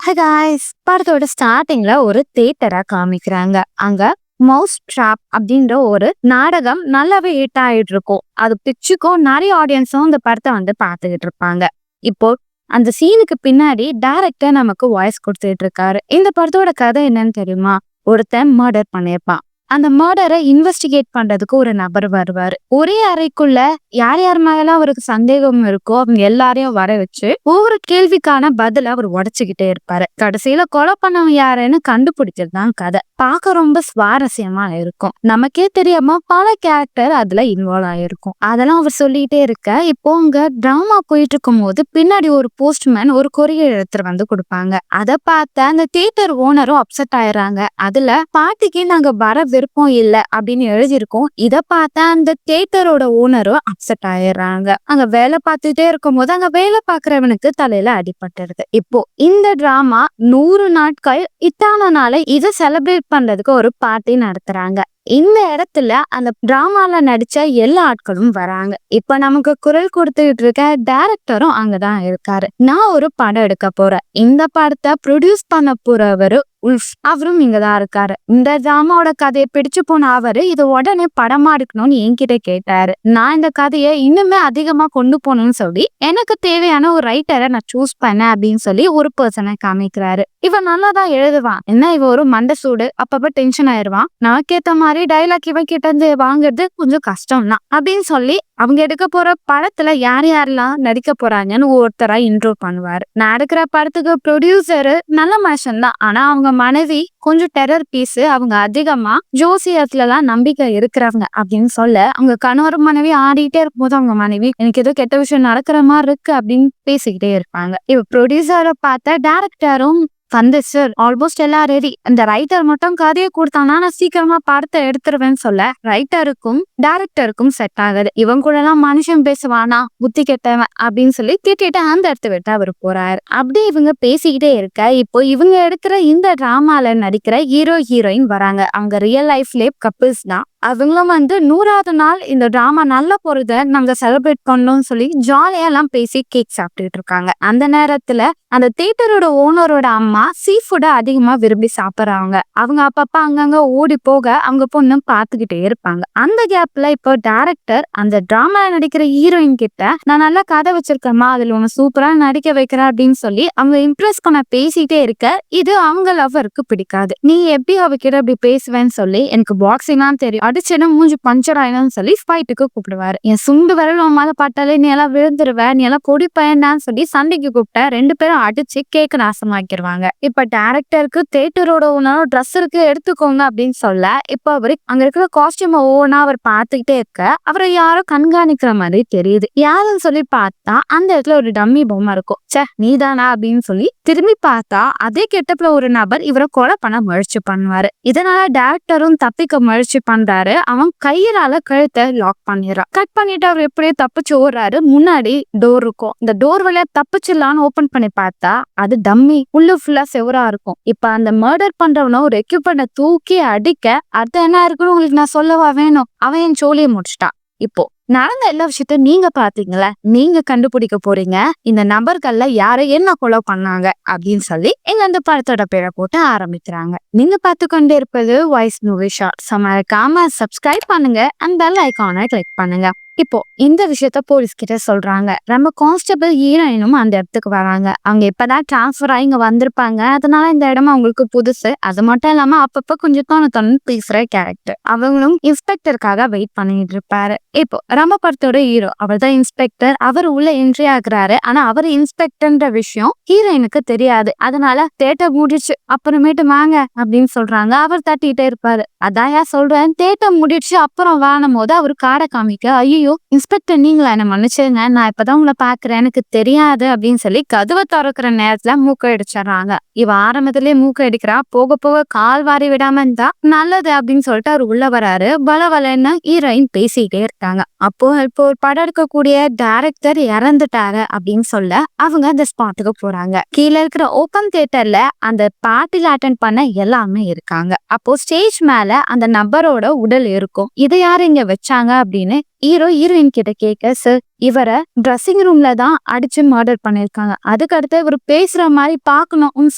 High guys, படத்தோட ஸ்டார்டிங்ல ஒரு தியேட்டரா காமிக்கிறாங்க. அங்க மவுஸ் ட்ராப் அப்படின்ற ஒரு நாடகம் நல்லாவே ஹிட் ஆயிட்டு இருக்கும். அது பிச்சுக்கும் நிறைய ஆடியன்ஸும் இந்த படத்தை பார்த்துக்கிட்டு இருப்பாங்க. இப்போ அந்த சீனுக்கு பின்னாடி டைரக்டர் நமக்கு வாய்ஸ் கொடுத்துட்டு இருக்காரு. இந்த படத்தோட கதை என்னன்னு தெரியுமா? ஒருத்தன் மர்டர் பண்ணியிருப்பான். அந்த மர்டரை இன்வெஸ்டிகேட் பண்றதுக்கு ஒரு நபர் வருவாரு. ஒரே அறைக்குள்ள யார் யார் மேலாம் அவருக்கு சந்தேகம் இருக்கோ அவங்க எல்லாரையும் வர வச்சு ஒவ்வொரு கேள்விக்கான பதில அவர் உடைச்சுக்கிட்டே இருப்பாரு. கடைசியில கொலை பண்ணவன் யாருன்னு கண்டுபிடிக்கிறது தான் கதை. பார்க்க ரொம்ப சுவாரஸ்யமா இருக்கும். நமக்கே தெரியாம பல கேரக்டர் அதுல இன்வால்வ் ஆயிருக்கும். அதெல்லாம் அவர் சொல்லிட்டே இருக்க, இப்போ அங்க டிராமா போயிட்டு இருக்கும் போது பின்னாடி ஒரு போஸ்ட்மேன் ஒரு கொரியர் எடுத்துட்டு கொடுப்பாங்க. அதை பார்த்த அந்த தியேட்டர் ஓனரும் அப்செட் ஆயிடுறாங்க. அதுல பாட்டிக்கு நாங்க வர விருப்பம் இல்ல அப்படின்னு எழுதியிருக்கோம். இதை பார்த்தா அந்த தியேட்டரோட ஓனரும் அப்செட் ஆயிடுறாங்க. அங்க வேலை பார்த்துட்டே இருக்கும் போது அங்க வேலை பாக்குறவனுக்கு தலையில அடிபட்டுருது. இப்போ இந்த டிராமா 100 நாட்கள் இத்தானனால இதை செலிப்ரேட் பண்றதுக்கு ஒரு பார்ட்டி நடத்துறாங்க. இந்த இடத்துல அந்த டிராமால நடிச்ச எல்லா ஆட்களும் வராங்க. இப்ப நமக்கு குரல் கொடுத்துட்டு இருக்க டைரக்டரும் அங்கதான் இருக்காரு. நான் ஒரு படம் எடுக்க போறேன். இந்த படத்தை ப்ரொடியூஸ் பண்ண போறவரு உல்ஃப், அவரும் இங்கதான் இருக்காரு. இந்த டிராமாவோட கதையை பிடிச்சு போன அவரு இது உடனே படமா எடுக்கணும்னு என்கிட்ட கேட்டாரு. நான் இந்த கதையை இன்னுமே அதிகமா கொண்டு போகணும்னு சொல்லி எனக்கு தேவையான ஒரு ரைட்டரை நான் சூஸ் பண்ணேன் அப்படின்னு சொல்லி ஒரு பர்சனை காமிக்கிறாரு. இவன் நல்லாதான் எழுதுவான், என்ன இவன் ஒரு மண்டை சூடு, அப்பப்ப டென்ஷன் ஆயிடுவான், நமக்கேத்த மாதிரி டைலாக் இவன் கிட்ட இருந்து வாங்குறது கொஞ்சம் கஷ்டம் தான் அப்படின்னு சொல்லி அவங்க எடுக்க போற படத்துல யார் யாரெல்லாம் நடிக்க போறாங்கன்னு ஒருத்தரா இன்ட்ரோ பண்ணுவாரு. நான் எடுக்கிற படத்துக்கு ப்ரொடியூசரு நல்ல மனுஷன் தான், ஆனா அவங்க மனைவி கொஞ்சம் டெரர் பீஸ், அவங்க அதிகமா ஜோசியத்துலலாம் நம்பிக்கை இருக்கிறவங்க அப்படின்னு சொல்ல அவங்க கணவர் மனைவி ஆடிட்டே இருக்கும்போது அவங்க மனைவி எனக்கு ஏதோ கெட்ட விஷயம் நடக்கிற மாதிரி இருக்கு அப்படின்னு பேசிக்கிட்டே இருப்பாங்க. இவ ப்ரொடியூசரை பார்த்த டைரக்டரும் வந்து சார் ஆல்மோஸ்ட் எல்லாம் ரெடி, இந்த ரைட்டர் மட்டும் கதையை கொடுத்தானா நான் சீக்கிரமா படத்தை எடுத்துருவேன்னு சொல்ல ரைட்டருக்கும் டைரக்டருக்கும் செட் ஆகுது. இவங்க கூட எல்லாம் மனுஷன் பேசுவானா புத்தி கெட்டவன் அப்படின்னு சொல்லி திட்டிட்டு அந்த இடத்த விட்டு அவர் போறாரு. அப்படி இவங்க பேசிக்கிட்டே இருக்க இப்போ இவங்க எடுக்கிற இந்த டிராமால நடிக்கிற ஹீரோ ஹீரோயின் வராங்க. அவங்க ரியல் லைஃப்ல கப்பிள்ஸ் தான். அவங்களும் 100வது நாள் இந்த டிராமா நல்லா போறத நாங்க செலிப்ரேட் பண்ணோம்னு சொல்லி ஜாலியா எல்லாம் பேசி கேக் சாப்பிட்டுட்டு இருக்காங்க. அந்த நேரத்துல அந்த தியேட்டரோட ஓனரோட அம்மா சீ ஃபுட்டை அதிகமா விரும்பி சாப்பிடுறாங்க. அவங்க அப்பப்ப அங்கங்க ஓடி போக அவங்க பொண்ணு பாத்துக்கிட்டே இருப்பாங்க. அந்த கேப்ல இப்போ டைரக்டர் அந்த டிராமா நடிக்கிற ஹீரோயின் கிட்ட நான் நல்லா கதை வச்சிருக்கேம்மா, அதுல உன்னை சூப்பரா நடிக்க வைக்கிறேன் அப்படின்னு சொல்லி அவங்க இம்ப்ரெஸ் பண்ண பேசிட்டே இருக்க இது அவங்க லவ்வருக்கு பிடிக்காது. நீ எப்படி அவகிட்ட அப்படி பேசுவேன்னு சொல்லி எனக்கு பாக்ஸிங் தான் தெரியும், அடிச்சுன்னு மூஞ்சி பஞ்சர் ஆயிடும்னு சொல்லி ஃபைட்டுக்கு கூப்பிடுவாரு. என் சுண்டு விரல் உன் மேல பட்டாலே நீ எல்லாம் விழுந்துருவ, நீ எல்லாம் பொடி பயன்டான்னு சொல்லி சண்டைக்கு கூப்பிட்ட 2 பேரும் அடிச்சு கேக்கு நாசமாக்கிடுவாங்க. இப்ப டைரக்டருக்கு தியேட்டரோட ஓனரோ ட்ரெஸ் இருக்கு எடுத்துக்கோங்க அப்படின்னு சொல்ல இப்ப அவரு அங்க இருக்கிற காஸ்டியூம் ஓனா அவர் பார்த்துக்கிட்டே இருக்க அவரை யாரோ கண்காணிக்கிற மாதிரி தெரியுது. யாருன்னு சொல்லி பார்த்தா அந்த இடத்துல ஒரு டம்மி பொம்மை இருக்கும். சே நீதானா அப்படின்னு சொல்லி திரும்பி பார்த்தா அதே கெட்டப்ல ஒரு நபர் இவரை கொலை பண்ண முயற்சி பண்ணுவாரு. இதனால டைரக்டரும் தப்பிக்க முயற்சி பண்றாரு. அவன் கையிலால கழுத்தை லாக் பண்ணிடுறான். கட் பண்ணிட்டு அவர் எப்படியே தப்பிச்சு ஓடுறாரு. முன்னாடி டோர் இருக்கும். இந்த டோர் வழியா தப்பிச்சிடலான்னு ஓபன் பண்ணி பார்த்தா அது டம்மி, உள்ள ஃபுல்லா செவரா இருக்கும். இப்ப அந்த மர்டர் பண்றவன ஒரு எக்யூப்மெண்ட்டை தூக்கி அடிக்க அது என்ன இருக்குன்னு உங்களுக்கு நான் சொல்லவா வேணும், அவன் என் சோழியை முடிச்சிட்டான். இப்போ நடந்த எல்லா விஷயத்தையும் நீங்க பாத்தீங்களா, நீங்க கண்டுபிடிக்க போறீங்க இந்த நபர்கள்ல யாரு என்ன கொலை பண்ணாங்க அப்படின்னு சொல்லி எங்க அந்த படத்தோட பேரை போட்டு ஆரம்பிக்கிறாங்க. நீங்க பார்த்து கொண்டே இருப்பது வாய்ஸ் மூவி ஷார்ட்ஸ். மறக்காம சப்ஸ்கிரைப் பண்ணுங்க, அந்த பெல் ஐகானை கிளிக் பண்ணுங்க. இப்போ இந்த விஷயத்த போலீஸ் கிட்ட சொல்றாங்க. நம்ம கான்ஸ்டபிள் ஹீரோயினும் அந்த இடத்துக்கு வராங்க. அவங்க இப்பதான் டிரான்ஸ்பர் ஆகி இங்க வந்திருப்பாங்க, அதனால இந்த இடம் அவங்களுக்கு புதுசு. அது மட்டும் இல்லாம அப்பப்ப கொஞ்சம் தோணு பேசுற கேரக்டர். அவங்களும் இன்ஸ்பெக்டருக்காக வெயிட் பண்ணிட்டு இருப்பாரு. இப்போ நம்ம படத்தோட ஹீரோ அவர் தான் இன்ஸ்பெக்டர். அவர் உள்ள என்ட்ரி ஆகுறாரு. ஆனா அவர் இன்ஸ்பெக்டர்ன்ற விஷயம் ஹீரோயினுக்கு தெரியாது. அதனால தேட்டர் மூடிடுச்சு அப்புறமேட்டு வாங்க அப்படின்னு சொல்றாங்க. அவர் தட்டிட்டே இருப்பாரு. அதான் சொல்றேன் தேட்டர் மூடிடுச்சு அப்புறம் வாணும் போது அவரு காடை காமிக்க, ஐயோ இன்ஸ்பெக்டர் நீங்களா, என்ன மன்னிச்சிருங்க, நான் இப்பதான் உங்களை பாக்குறேன், எனக்கு தெரியாது அப்படின்னு சொல்லி கதவை திறக்கிற நேரத்துல மூக்க அடிச்சிடறாங்க. இவ ஆரம்பத்திலேயே மூக்க அடிக்கிறா, போக போக கால் வாரி விடாம இருந்தா நல்லது அப்படின்னு சொல்லிட்டு அவர் உள்ள வராரு. பலவலன்னு ஹீரோயின் பேசிட்டே இருக்காங்க. அப்போ இப்போ ஒரு படம் எடுக்கக்கூடிய டைரக்டர் இறந்துட்டாரு அப்படின்னு சொல்ல அவங்க அந்த ஸ்பாட்டுக்கு போறாங்க. கீழே இருக்கிற ஓப்பன் தியேட்டர்ல அந்த பார்ட்டில அட்டென்ட் பண்ண எல்லாமே இருக்காங்க. அப்போ ஸ்டேஜ் மேல அந்த நபரோட உடல் இருக்கும். இதை யாரு இங்க வச்சாங்க அப்படின்னு ஹீரோயின் கிட்ட கேட்க, சார் இவரை ட்ரெஸ்ஸிங் ரூம்ல தான் அடிச்சு மர்டர் பண்ணிருக்காங்க. அதுக்கடுத்து இவர் பேசுற மாதிரி பாக்கணும்னு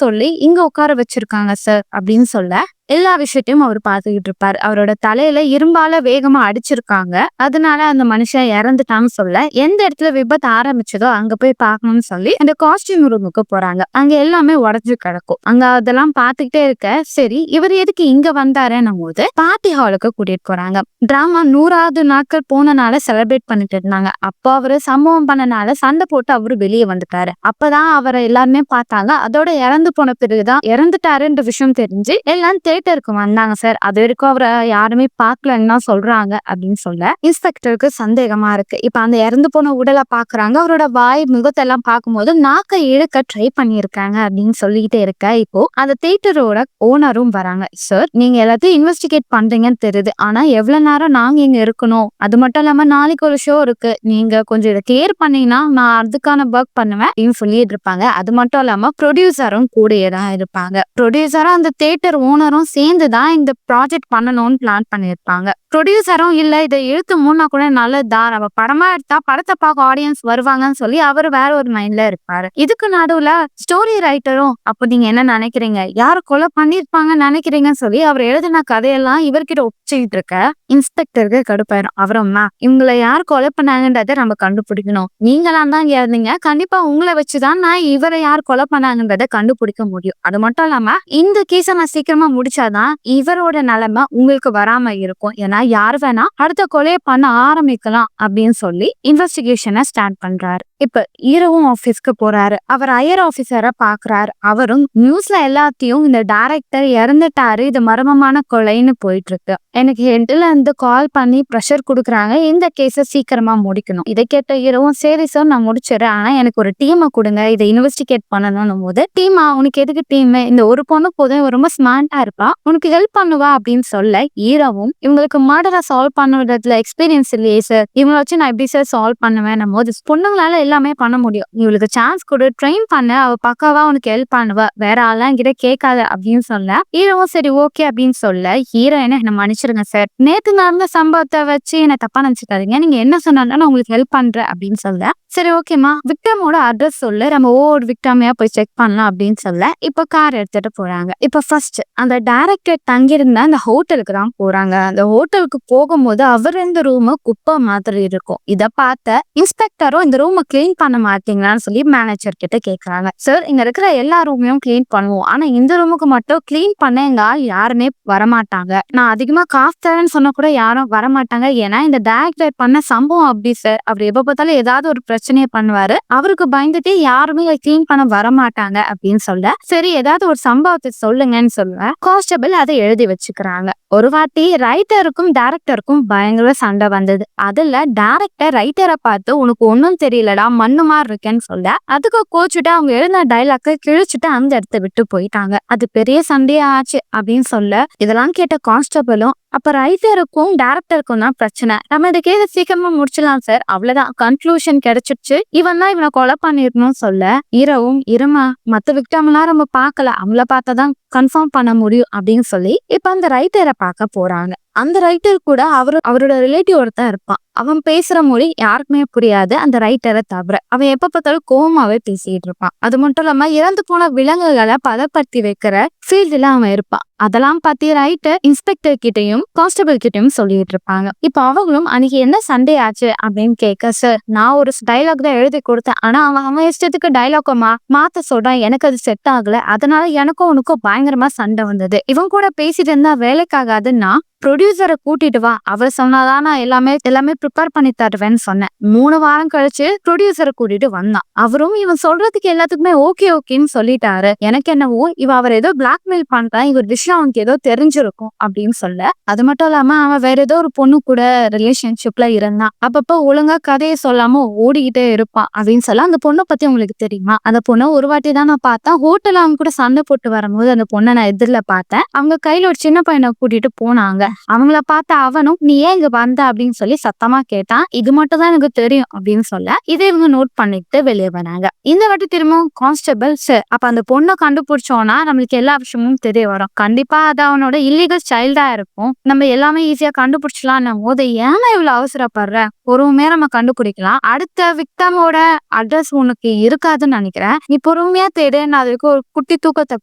சொல்லி இங்க உட்கார வச்சிருக்காங்க சார் அப்படின்னு சொல்ல எல்லா விஷயத்தையும் அவர் பார்த்துக்கிட்டு இருப்பாரு. அவரோட தலையில இரும்பால வேகமா அடிச்சிருக்காங்க. அதனால அந்த மனுஷன் இறந்துட்டான்னு சொல்ல எந்த இடத்துல விபத்து ஆரம்பிச்சதோ அங்க போய் பார்க்கணும்னு சொல்லி அந்த காஸ்டியூம் ரூமுக்கு போறாங்க. அங்க எல்லாமே உடஞ்சு கிடக்கும். அங்க அதெல்லாம் பார்த்துக்கிட்டே இருக்க சரி இவர் எதுக்கு இங்க வந்தாருன்னும் போது பார்ட்டி ஹாலுக்கு கூட்டிட்டு போறாங்க. டிராமா 100வது நாட்கள் போனனால செலிப்ரேட் பண்ணிட்டு இருந்தாங்க. அப்போ அவரு சம்பவம் பண்ணனால சண்டை போட்டு அவரு வெளியே வந்துட்டாரு. அப்பதான் அவரை எல்லாருமே பார்த்தாங்க. அதோட இறந்து போன பிறகுதான் இறந்துட்டாருன்ற விஷயம் தெரிஞ்சு எல்லாம் தியேட்டருக்கு வந்தாங்க சார். அது வரைக்கும் அவரை யாருமே பார்க்கலன்னு தான் சொல்றாங்க அப்படின்னு சொல்ல இன்ஸ்பெக்டருக்கு சந்தேகமா இருக்கு. இப்ப அந்த இறந்து போன உடலை பாக்குறாங்க. அவரோட வாய் முகத்தெல்லாம் பார்க்கும்போது நாக்கை இழுக்க ட்ரை பண்ணியிருக்காங்க அப்படின்னு சொல்லிக்கிட்டே இருக்க இப்போ அந்த தியேட்டரோட ஓனரும் வராங்க. சார் நீங்க எல்லாத்தையும் இன்வெஸ்டிகேட் பண்றீங்கன்னு தெரியுது. ஆனா எவ்வளவு நேரம் நாங்க இங்க இருக்கணும்? அது மட்டும் இல்லாம நாளைக்கு ஒரு ஷோ இருக்கு. நீங்க கொஞ்சம் இதை கேர் பண்ணீங்கன்னா நான் அதுக்கான ஒர்க் பண்ணுவேன் அப்படின்னு சொல்லிட்டு இருப்பாங்க. அது மட்டும் இல்லாம ப்ரொடியூசரும் கூடயே தான் இருப்பாங்க. ப்ரொடியூசரும் அந்த தியேட்டர் ஓனரும் சேர்ந்துதான் இந்த ப்ராஜெக்ட் பண்ணணும்னு பிளான் பண்ணிருப்பாங்க. ப்ரொடியூசரும் இல்ல இதை இழுத்து மூணா கூட நல்லதுதான், நம்ம படமா எடுத்தா படத்தை பார்க்க ஆடியன்ஸ் வருவாங்கன்னு சொல்லி அவர் வேற ஒரு மைண்ட்ல இருப்பாரு. இதுக்கு நடுவுல ஸ்டோரி ரைட்டரும் அப்ப நீங்க என்ன நினைக்கிறீங்க, யாரு கொலை பண்ணிருப்பாங்கன்னு நினைக்கிறீங்கன்னு சொல்லி அவர் எழுதின கதையெல்லாம் இவர்கிட்ட ஒப்பிச்சுக்கிட்டு இருக்க இன்ஸ்பெக்டருக்கு கடுப்பாயிரும். அவரம்மா இவங்களை யார் கொலை பண்ணாங்கன்றதை நம்ம கண்டுபிடிக்கணும். நீங்களாம் தான் இருந்தீங்க, கண்டிப்பா உங்களை வச்சுதான் நான் இவரை யார் கொலை பண்ணாங்கன்றதை கண்டுபிடிக்க முடியும். அது மட்டும் இல்லாம இந்த கேஸை நான் சீக்கிரமா முடிச்சாதான் இவரோட நிலைமை உங்களுக்கு வராம இருக்கும். ஏன்னா யார் வேணா அடுத்த கொலையை பண்ண ஆரம்பிக்கலாம் அப்படின்னு சொல்லி இன்வெஸ்டிகேஷனை ஸ்டார்ட் பண்றாரு. இப்ப ஹீரோவும் ஆபீஸ்க்கு போறாரு. அவர் ஹையர் ஆபீசரை பாக்குறாரு. அவரும் நியூஸ்ல எல்லாத்தையும் இந்த டைரக்டர் இறந்துட்டாரு, இது மர்மமான கொலைன்னு போயிட்டு இருக்கு. எனக்கு ஹெட்ல இருந்து கால் பண்ணி ப்ரெஷர் கொடுக்குறாங்க, இந்த கேஸை சீக்கிரமா முடிக்கணும். இதை கேட்ட ஹீரோவும் சரி சார் நான் முடிச்சிடறேன், ஆனா எனக்கு ஒரு டீமை கொடுங்க, இதை இன்வெஸ்டிகேட் பண்ணணும் போது டீமா உனக்கு எதுக்கு டீம், இந்த ஒரு பொண்ணு போதும், ரொம்ப ஸ்மார்ட்டா இருப்பா, உனக்கு ஹெல்ப் பண்ணுவா அப்படின்னு சொல்ல ஹீரோவும் இவங்களுக்கு மர்டரை சால்வ் பண்ணுறதுல எக்ஸ்பீரியன்ஸ் இல்லையே சார், இவங்களை வச்சு நான் எப்படி சார் சால்வ் பண்ணுவேன் போது பொண்ணுங்களால எல்லாமே பண்ண முடியும், இவளுக்கு சான்ஸ் கொடு, ட்ரெயின் பண்ண, அவ பக்காவா உனக்கு ஹெல்ப் பண்ணுவா, வேற ஆள்லாம் கிட்ட கேட்காத அப்படின்னு சொல்ல ஹீரோவும் சரி ஓகே அப்படின்னு சொல்ல ஹீரோ என்ன மன்னிச்சிருங்க சார், நேத்து நடந்த சம்பவத்தை வச்சு என்ன தப்பா நினைச்சுக்காதீங்க, நீங்க என்ன சொன்னாலும் நான் உங்களுக்கு ஹெல்ப் பண்றேன் அப்படின்னு சொல்ல சரி ஓகேமா விக்டமோட அட்ரஸ் சொல்லு, நம்ம ஒவ்வொரு விக்டமையா போய் செக் பண்ணலாம் அப்படின்னு சொல்ல இப்ப கார் எடுத்துட்டு போறாங்க. இப்ப ஃபர்ஸ்ட் அந்த டைரக்டர் தங்கியிருந்த அந்த ஹோட்டலுக்கு தான் போறாங்க. அந்த ஹோட்டலுக்கு போகும்போது அவர் இந்த ரூம் குப்பை மாதிரி இருக்கும். இதை பார்த்த இன்ஸ்பெக்டரும் இந்த ரூமை கிளீன் பண்ண மாட்டீங்களான்னு சொல்லி மேனேஜர் கிட்ட கேக்குறாங்க. சார் இங்க இருக்கிற எல்லா ரூமையும் கிளீன் பண்ணுவோம், ஆனா இந்த ரூமுக்கு மட்டும் கிளீன் பண்ண எங்க ஆள் யாருமே வரமாட்டாங்க, நான் அதிகமா காசு தரேன்னு சொன்ன கூட யாரும் வரமாட்டாங்க, ஏன்னா இந்த டைரக்டர் பண்ண சம்பவம் அப்படி சார், அவர் எப்ப பார்த்தாலும் ஏதாவது ஒரு பிரச்சனையை பண்ணுவாரு, அவருக்கு பயந்துட்டு யாருமே கிளீன் பண்ண வரமாட்டாங்க அப்படின்னு சொல்ல சரி ஏதாவது ஒரு சம்பவத்தை சொல்லுங்கன்னு சொல்லுவேன். கான்ஸ்டபிள் அதை எழுதி வச்சுக்கிறாங்க. ஒரு வாட்டி ரைட்டருக்கும் டைரக்டருக்கும் பயங்கர சண்டை வந்தது. அதுல டைரக்டர் ரைட்டரை பார்த்து உனக்கு ஒன்னும் தெரியலடா மண்ணு மாதிரி இருக்கேன்னு சொல்ல அதுக்கு கோச்சுட்டு அவங்க எழுந்த டைலாக்க கிழிச்சுட்டு அந்த இடத்த விட்டு போயிட்டாங்க. அது பெரிய சண்டையா ஆச்சு அப்படின்னு சொல்ல இதெல்லாம் கேட்ட கான்ஸ்டபிளும் அப்ப ரைட்டருக்கும் டைரக்டருக்கும் தான் பிரச்சனை, நம்ம இந்த கேஸை சீக்கிரமா முடிச்சிடலாம் சார், அவ்வளவுதான் கன்க்ளூஷன் கிடைச்சிடுச்சு, இவன் தான் இவனை கொலை பண்ணிருக்கணும்னு சொல்ல ஹீரோவும் இருமா மத்த விக்டம்லாம் நம்ம பார்க்கல, அவங்கள பார்த்தாதான் கன்ஃபார்ம் பண்ண முடியும் அப்படின்னு சொல்லி இப்ப அந்த ரைட்டரை பார்க்க போறாங்க. அந்த ரைட்டர் கூட அவரோட ரிலேட்டிவ் ஒருத்தன் இருப்பான். அவன் பேசுற மொழி யாருக்குமே புரியாது அந்த ரைட்டரை தவிர. அவன் எப்ப பார்த்தாலும் கோவமாவே பேசிட்டு இருப்பான். அது மட்டும் இல்லாம இறந்து போன விலங்குகளை பதப்படுத்தி வைக்கிற ஃபீல்டுல அவன் இருப்பான். அதெல்லாம் பத்தி ரைட்டர் இன்ஸ்பெக்டர் கிட்டையும் கான்ஸ்டபிள் கிட்டையும் சொல்லிட்டு இருப்பாங்க. இப்ப அவங்களும் அன்னைக்கு என்ன சண்டே ஆச்சு அப்படின்னு கேட்க சார் நான் ஒரு டைலாக் தான் எழுதி கொடுத்தேன், ஆனா அவன் இஷ்டத்துக்கு டைலாக மாத்த சொல்றான், எனக்கு அது செட் ஆகல, அதனால எனக்கும் உனக்கும் பயங்கரமா சண்டை வந்தது, இவன் கூட பேசிட்டு இருந்தா வேலைக்காகாதுன்னா ப்ரொடியூசரை கூட்டிட்டு வா, அவர் சொன்னாதான் நான் எல்லாமே ப்ரிப்பேர் பண்ணி தருவேன்னு சொன்னேன். 3 வாரம் கழிச்சு ப்ரொடியூசரை கூட்டிட்டு வந்தான். அவரும் இவன் சொல்றதுக்கு எல்லாத்துக்குமே ஓகேன்னு சொல்லிட்டாரு. எனக்கு என்னவோ அவர் ஏதோ பிளாக்மெயில் பண்றான், இவர் விஷயம் அவனுக்கு ஏதோ தெரிஞ்சிருக்கும் அப்படின்னு சொல்ல அது மட்டும் இல்லாம அவன் வேற ஏதோ ஒரு பொண்ணு கூட ரிலேஷன்ஷிப்ல இருந்தான், அப்பப்ப ஒழுங்கா கதையை சொல்லாம ஓடிக்கிட்டே இருப்பான் அப்படின்னு சொல்ல அந்த பொண்ணை பத்தி உங்களுக்கு தெரியுமா, அந்த பொண்ணை ஒரு வாட்டி தான் நான் பார்த்தேன், ஹோட்டல் அவங்க கூட சண்டை போட்டு வரும்போது அந்த பொண்ணை நான் எதிரில பார்த்தேன், அவங்க கையில ஒரு சின்ன பையனை கூட்டிட்டு போனாங்க, அவங்கள பார்த்த அவனும் நீ ஏன் இங்க வந்த அப்படின்னு சொல்லி சத்தமா சத்தமா கேட்டான். இது மட்டும் தான் எனக்கு தெரியும் அப்படின்னு சொல்ல இதை இவங்க நோட் பண்ணிட்டு வெளியே வராங்க. இந்த வாட்டி திரும்பவும் கான்ஸ்டபிள் சார் அப்ப அந்த பொண்ணை கண்டுபிடிச்சோம்னா நம்மளுக்கு எல்லா விஷயமும் தெரிய வரும். கண்டிப்பா அது அவனோட இல்லீகல் சைல்டா இருக்கும். நம்ம எல்லாமே ஈஸியா கண்டுபிடிச்சலாம்னும் போது ஏன்னா இவ்வளவு அவசரப்படுற, பொறுமையா நம்ம கண்டுபிடிக்கலாம். அடுத்த விக்டமோட அட்ரஸ் உனக்கு இருக்காதுன்னு நினைக்கிறேன். நீ பொறுமையா தேடு, நான் அதுக்கு ஒரு குட்டி தூக்கத்தை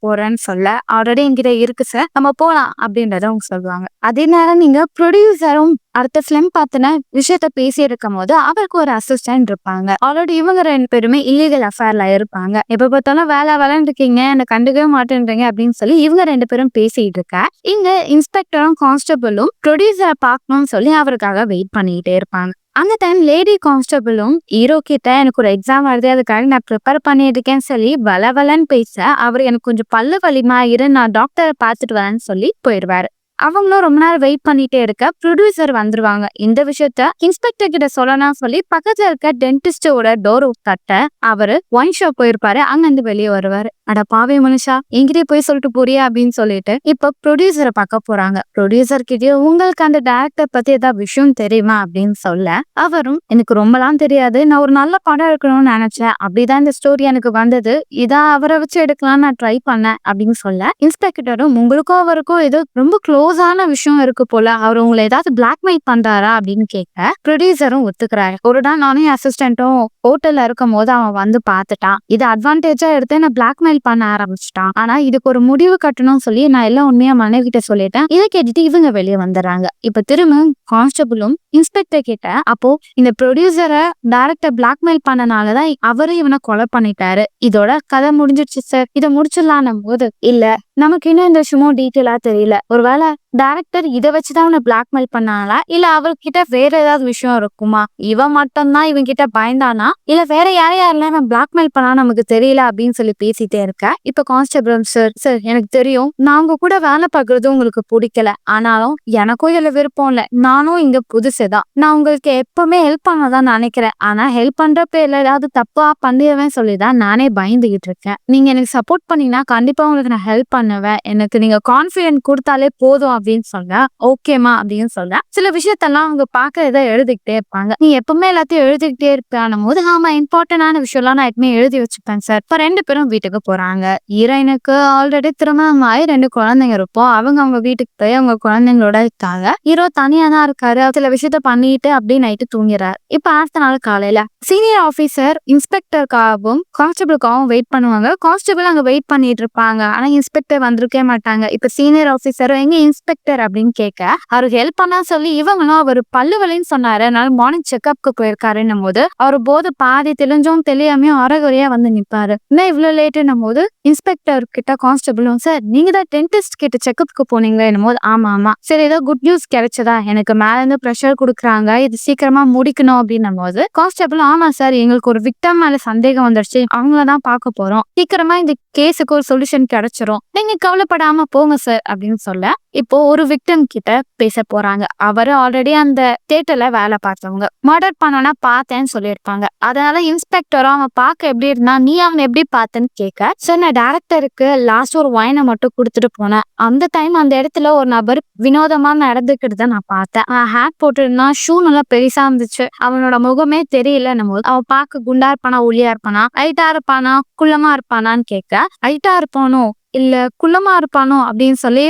போறேன்னு சொல்ல ஆல்ரெடி என்கிட்ட இருக்கு சார், நம்ம போலாம் அப்படின்றத அவங்க சொல்லுவாங்க. அதே நேரம் நீங்க ப்ரொடியூசரும் அடுத்த பிலிம் பார்த்தின விஷயத்த பேசி இருக்கும் போது அவருக்கு ஒரு அசிஸ்டன்ட் இருப்பாங்க. ஆல்ரெடி இவங்க 2 பேருமே இல்லீகல் அஃபேர்ல இருப்பாங்க. எப்ப பார்த்தாலும் வேலை வேலைன்னு இருக்கீங்க, என்ன கண்டுக்கவே மாட்டேன்றீங்க அப்படின்னு சொல்லி இவங்க 2 பேரும் பேசிட்டு இருக்க இங்க இன்ஸ்பெக்டரும் கான்ஸ்டபிளும் ப்ரொடியூசரை பார்க்கணும்னு சொல்லி அவருக்காக வெயிட் பண்ணிட்டே இருப்பாங்க. அந்த டைம் லேடி கான்ஸ்டபிளும் ஹீரோ கிட்ட எனக்கு ஒரு எக்ஸாம் வருது, அதுக்காக நான் ப்ரிப்பேர் பண்ணிட்டு இருக்கேன்னு சொல்லி வளவலன்னு பேச அவர் எனக்கு கொஞ்சம் பல்லு வலிமா இரு, நான் டாக்டரை பார்த்துட்டு வரேன்னு சொல்லி போயிடுவாரு. அவங்களும் ரொம்ப நேரம் வெயிட் பண்ணிட்டே இருக்க ப்ரொடியூசர் வந்துருவாங்க. இந்த விஷயத்த இன்ஸ்பெக்டர் கிட்ட சொல்லலாம் சொல்லி பக்கத்துல இருக்க டென்டிஸ்டோட டோர் தட்ட அவரு ஒயின் ஷாப் போயிருப்பாரு. அங்க இருந்து வெளியே வருவாரு. அட பாவே மனுஷா, என்கிட்டயே போய் சொல்லிட்டு போறியா அப்படின்னு சொல்லிட்டு இப்ப ப்ரொடியூசரை பார்க்க போறாங்க. ப்ரொடியூசர் கிட்டே உங்களுக்கு அந்த டைரக்டர் பத்தி ஏதாவது விஷயம் தெரியுமா அப்படின்னு சொல்ல அவரும் எனக்கு ரொம்பலாம் தெரியாது, நான் ஒரு நல்ல படம் எடுக்கணும்னு நினைச்சேன், அப்படிதான் இந்த ஸ்டோரி எனக்கு வந்தது, இதா அவரை வச்சு எடுக்கலாம் நான் ட்ரை பண்ணேன் அப்படின்னு சொல்ல இன்ஸ்பெக்டரும் உங்களுக்கும் அவருக்கும் ஏதோ ரொம்ப க்ளோஸான விஷயம் இருக்கு போல, அவர் உங்களை ஏதாவது பிளாக்மெயில் பண்றாரா அப்படின்னு கேட்க ப்ரொடியூசரும் ஒத்துக்கிறாரு. ஒரு நாள் நானும் அசிஸ்டன்ட்டும் ஹோட்டல்ல இருக்கும் போது அவன் வந்து பார்த்துட்டான், இது அட்வான்டேஜா எடுத்து என்ன பிளாக்மெயில் பண்ண ஆரம்பிச்சிட்டான், ஆனா இதுக்கு ஒரு முடிவு கட்டணும்னு சொல்லி நான் எல்லாம் உண்மையா மனைவி கிட்ட சொல்லிட்டேன். இதை கேட்டுட்டு இவங்க வெளியே வந்துடுறாங்க. இப்ப திரும்ப கான்ஸ்டபிளும் இன்ஸ்பெக்டர் கிட்ட அப்போ இந்த ப்ரொடியூசரை டைரக்டர் பிளாக்மெயில் பண்ணனாலதான் அவரு இவனை கொலை பண்ணிட்டாரு, இதோட கதை முடிஞ்சிருச்சு சார், இதை முடிச்சிடலாம் போது இல்ல நமக்கு இன்னும் இந்த விஷயமும் டீட்டெயிலா தெரியல, ஒருவேளை டைரக்டர் இதை வச்சுதான் அவனை பிளாக்மெயில் பண்ணாங்களா இல்ல அவர்கிட்ட வேற ஏதாவது விஷயம் இருக்குமா, இவன் மட்டும்தான் இவன் கிட்ட பயந்தானா இல்ல வேற யாரெல்லாம் இவன் பிளாக்மெயில் பண்ணா நமக்கு தெரியல அப்படின்னு சொல்லி பேசிட்டே இருக்க இப்ப கான்ஸ்டபிள் சார் சார் எனக்கு தெரியும் நான் உங்க கூட வேலை பார்க்கறது உங்களுக்கு பிடிக்கல, ஆனாலும் எனக்கும் இதுல விருப்பம் இல்ல, நானும் இங்க புதுசுதான், நான் உங்களுக்கு எப்பவுமே ஹெல்ப் பண்ணதான் நினைக்கிறேன், ஆனா ஹெல்ப் பண்ற பேர்ல ஏதாவது தப்பா பண்ணிடுவேன் சொல்லிதான் நானே பயந்துகிட்டு இருக்கேன், நீங்க எனக்கு சப்போர்ட் பண்ணீங்கன்னா கண்டிப்பா உங்களுக்கு நான் ஹெல்ப் பண்ணுவேன், எனக்கு நீங்க கான்பிடன்ட் கொடுத்தாலே போதும் அப்படின்னு சொல்ல ஓகேமா அப்படின்னு சொல்ல சில விஷயத்தெல்லாம் அவங்க பாக்குறத எழுதிக்கிட்டே இருப்பாங்க. நீ எப்பவுமே எல்லாத்தையும் எழுதிக்கிட்டே இருப்பானும் போது ஆமா இம்பார்ட்டன்டான விஷயம்லாம் நான் எப்பவுமே எழுதி வச்சுப்பேன் சார். இப்ப 2 பேரும் வீட்டுக்கு போறாங்க. ஹீரோயினுக்கு ஆல்ரெடி திருமணம் ஆகி 2 குழந்தைங்க இருப்போம். அவங்க வீட்டுக்கு போய் அவங்க குழந்தைங்களோட இருக்காங்க. ஹீரோ தனியா தான் இருக்காரு. சில விஷயத்த பண்ணிட்டு அப்படியே நைட்டு தூங்கிறாரு. இப்ப அடுத்த நாள் காலையில சீனியர் ஆபீசர் இன்ஸ்பெக்டருக்காகவும் கான்ஸ்டபிளுக்காகவும் வெயிட் பண்ணுவாங்க. கான்ஸ்டபிள் அங்க வெயிட் பண்ணிட்டு இருப்பாங்க. ஆனா இன்ஸ்பெக்டர் வந்திருக்கே மாட்டாங்க. இப்ப சீனியர் ஆபீசர் எங்க இன்ஸ்பெக்டர் அப்படின்னு கேட்க அவருக்கு ஹெல்ப் பண்ணா சொல்லி இவங்களும் அவர் பல்லு வலின்னு சொன்னாரு, அதனால மார்னிங் செக்அப்க்கு போயிருக்காருன்னும் போது அவர் போது பாதி தெளிஞ்சும் தெரியாமையும் அறகுறையா வந்து நிப்பாரு. இன்னும் இவ்வளவு லேட்டுன்னும் போது இன்ஸ்பெக்டர் கிட்ட கான்ஸ்டபிளும் சார் நீங்க தான் டென்டிஸ்ட் கிட்ட செக்அப்க்கு போனீங்களேன்னும் போது ஆமா ஆமா சரி ஏதோ குட் நியூஸ் கிடைச்சதா, எனக்கு மேல இருந்து ப்ரெஷர் கொடுக்குறாங்க, இது சீக்கிரமா முடிக்கணும் அப்படின்னும் போது கான்ஸ்டபிள் ஆமா சார் எங்களுக்கு ஒரு விக்டம் மேல சந்தேகம் வந்துருச்சு, அவங்களதான் பார்க்க போறோம், சீக்கிரமா இந்த கேஸுக்கு ஒரு சொல்யூஷன் கிடைச்சிரும், நீங்க கவலைப்படாம போங்க சார் அப்படின்னு சொல்ல இப்போ ஒரு விக்டம் கிட்ட பேச போறாங்க. அவரு ஆல்ரெடி அந்த தியேட்டர்ல வேலை பார்த்தவங்க, மர்டர் பண்ணனா பார்த்தேன்னு சொல்லியிருப்பாங்க. அதனால இன்ஸ்பெக்டரும் அவன் பார்க்க எப்படி இருந்தா நீ அவன் எப்படி பார்த்தேன்னு கேட்க சார் நான் டைரக்டருக்கு லாஸ்ட் ஒரு வைனை மட்டும் கொடுத்துட்டு போனேன், அந்த டைம் அந்த இடத்துல ஒரு நபர் வினோதமா நடந்துக்கிட்டு நான் பார்த்தேன், ஹேட் போட்டுருந்தான், ஷூ நல்லா பெருசா இருந்துச்சு, அவனோட முகமே தெரியல, நம்ம அவன் பார்க்க குண்டா இருப்பானா ஒல்லியா இருப்பானா ஹைட்டா இருப்பானா குள்ளமா இருப்பானான்னு கேட்க ஹைட்டா இருப்பானோ இல்ல குள்ளமா இருப்பானோ அப்படின்னு சொல்லி